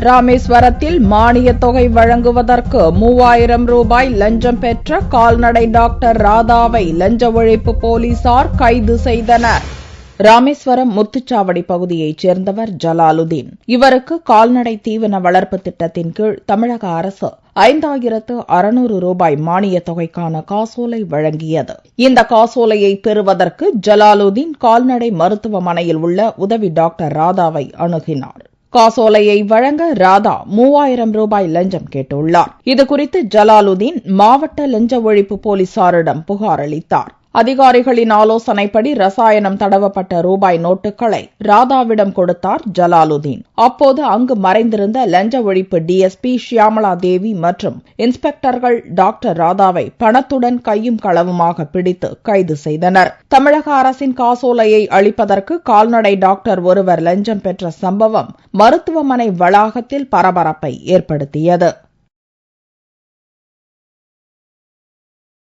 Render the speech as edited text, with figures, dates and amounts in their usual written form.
ராமேஸ்வரத்தில் மானியத் தொகை வழங்குவதற்கு 3000 ரூபாய் லஞ்சம் பெற்ற கால்நடை டாக்டர் ராதாவை லஞ்ச ஒழிப்பு போலீசார் கைது செய்தனர். ராமேஸ்வரம் முத்துச்சாவடி பகுதியைச் சேர்ந்தவர் ஜலாலுதீன். இவருக்கு கால்நடை தீவன வளர்ப்பு திட்டத்தின் கீழ் தமிழக அரசு 5600 ரூபாய் மானியத் தொகைக்கான காசோலை வழங்கியது. இந்த காசோலையை பெறுவதற்கு ஜலாலுதீன் கால்நடை மருத்துவமனையில் உள்ள உதவி டாக்டர் ராதாவை அணுகினார். காசோலையை வழங்க ராதா 3000 ரூபாய் லஞ்சம் கேட்டுள்ளார். இதுகுறித்து ஜலாலுதீன் மாவட்ட லஞ்ச ஒழிப்பு போலீசாரிடம் புகார் அளித்தார். அதிகாரிகளின் ஆலோசனைப்படி ரசாயனம் தடவப்பட்ட ரூபாய் நோட்டுகளை ராதாவிடம் கொடுத்தார் ஜலாலுதீன். அப்போது அங்கு மறைந்திருந்த லஞ்ச ஒழிப்பு டிஎஸ்பி ஷியாமலா தேவி மற்றும் இன்ஸ்பெக்டர்கள் டாக்டர் ராதாவை பணத்துடன் கையும் களவுமாக பிடித்து கைது செய்தனர். தமிழக அரசின் காசோலையை அளிப்பதற்கு கால்நடை டாக்டர் ஒருவர் லஞ்சம் பெற்ற சம்பவம் மருத்துவமனை வளாகத்தில் பரபரப்பை ஏற்படுத்தியது.